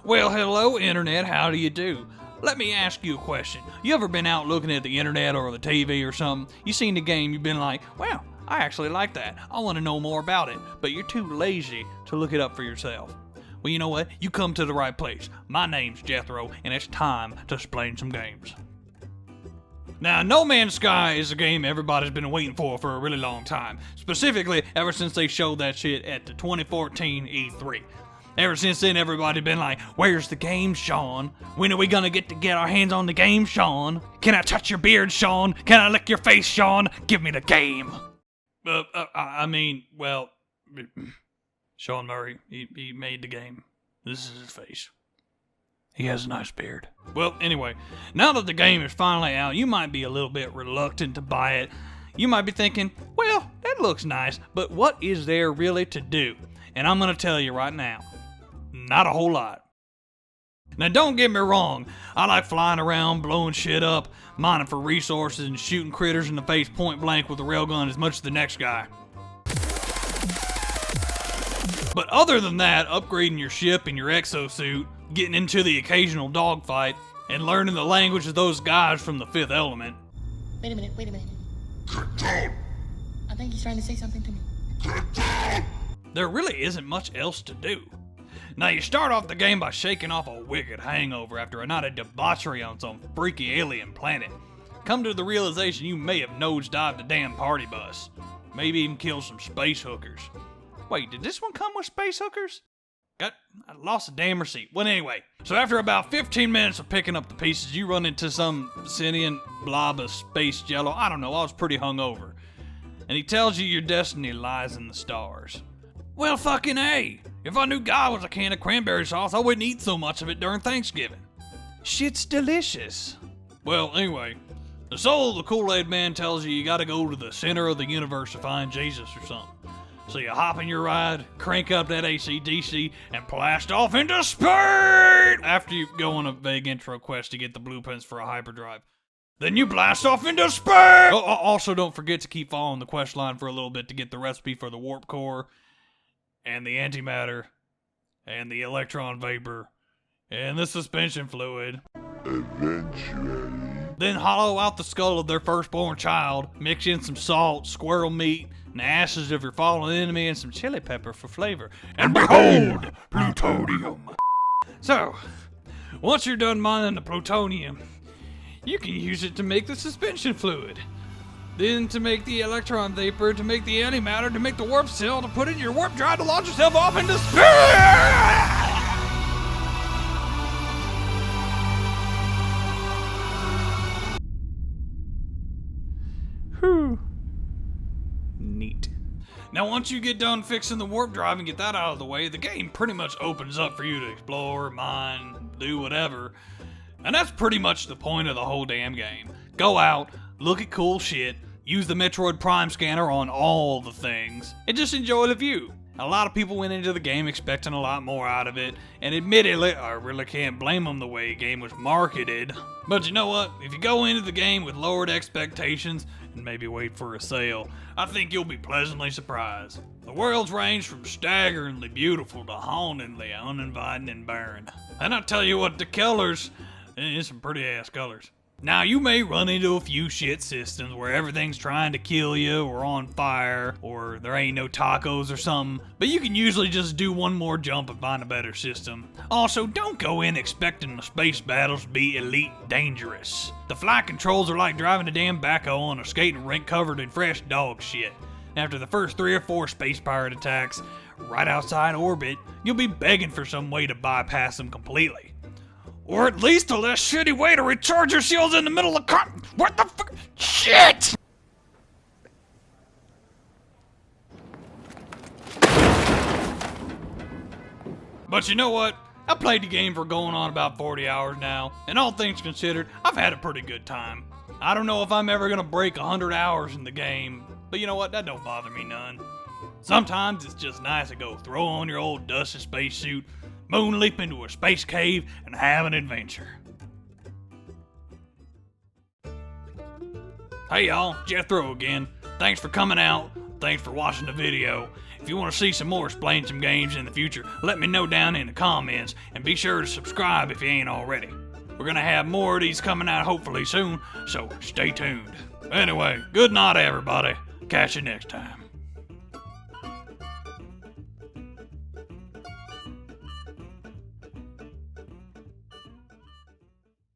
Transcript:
Well, hello, Internet, how do you do? Let me ask you a question. You ever been out looking at the Internet or the TV or something? You seen the game, you've been like, wow, I actually like that. I want to know more about it. But you're too lazy to look it up for yourself. Well, you know what? You come to the right place. My name's Jethro, and it's time to Splain Some Games. Now, No Man's Sky is a game everybody's been waiting for a really long time. Specifically, ever since they showed that shit at the 2014 E3. Ever since then, everybody's been like, where's the game, Sean? When are we gonna get our hands on the game, Sean? Can I touch your beard, Sean? Can I lick your face, Sean? Give me the game. Well, Sean Murray, he made the game. This is his face. He has a nice beard. Well, anyway, now that the game is finally out, you might be a little bit reluctant to buy it. You might be thinking, well, that looks nice, but what is there really to do? And I'm gonna tell you right now, not a whole lot. Now, don't get me wrong, I like flying around, blowing shit up, mining for resources, and shooting critters in the face point blank with a railgun as much as the next guy. But other than that, upgrading your ship and your exosuit, getting into the occasional dogfight, and learning the language of those guys from the Fifth Element. Wait a minute. I think he's trying to say something to me. There really isn't much else to do. Now, you start off the game by shaking off a wicked hangover after a night of debauchery on some freaky alien planet. Come to the realization you may have nosedived a damn party bus. Maybe even killed some space hookers. Wait, did this one come with space hookers? I lost a damn receipt. Well, anyway, so after about 15 minutes of picking up the pieces, you run into some sentient blob of space jello. I don't know, I was pretty hungover. And he tells you your destiny lies in the stars. Well, fucking A. If I knew God was a can of cranberry sauce, I wouldn't eat so much of it during Thanksgiving. Shit's delicious. Well, anyway, the soul of the Kool-Aid Man tells you gotta go to the center of the universe to find Jesus or something. So you hop in your ride, crank up that AC/DC, and blast off into space! After you go on a vague intro quest to get the blueprints for a hyperdrive. Then you blast off into space! Also, don't forget to keep following the quest line for a little bit to get the recipe for the warp core, and the antimatter, and the electron vapor, and the suspension fluid. Eventually. Then hollow out the skull of their firstborn child, mix in some salt, squirrel meat, and the ashes of your fallen enemy, and some chili pepper for flavor. And behold, plutonium! So, once you're done mining the plutonium, you can use it to make the suspension fluid. Then to make the electron vapor, to make the antimatter, to make the warp cell, to put in your warp drive to launch yourself off into space! Whew. Neat. Now, once you get done fixing the warp drive and get that out of the way, the game pretty much opens up for you to explore, mine, do whatever. And that's pretty much the point of the whole damn game. Go out, look at cool shit, use the Metroid Prime scanner on all the things, and just enjoy the view. A lot of people went into the game expecting a lot more out of it, and admittedly, I really can't blame them the way the game was marketed. But you know what? If you go into the game with lowered expectations, and maybe wait for a sale, I think you'll be pleasantly surprised. The worlds range from staggeringly beautiful to hauntingly uninviting and barren. And I tell you what, the colors, it's some pretty ass colors. Now, you may run into a few shit systems where everything's trying to kill you or on fire or there ain't no tacos or something, but you can usually just do one more jump and find a better system. Also, don't go in expecting the space battles to be elite dangerous. The flight controls are like driving a damn backhoe on a skating rink covered in fresh dog shit. After the first 3 or 4 space pirate attacks, right outside orbit, you'll be begging for some way to bypass them completely. Or at least a less shitty way to recharge your shields in the middle of what the fuck? Shit! But you know what? I played the game for going on about 40 hours now, and all things considered, I've had a pretty good time. I don't know if I'm ever gonna break 100 hours in the game, but you know what? That don't bother me none. Sometimes it's just nice to go throw on your old dusty spacesuit, moon leap into a space cave, and have an adventure. Hey y'all, Jethro again. Thanks for coming out, thanks for watching the video. If you want to see some more Splain Some Games in the future, let me know down in the comments, and be sure to subscribe if you ain't already. We're gonna have more of these coming out hopefully soon, so stay tuned. Anyway, good night everybody. Catch you next time.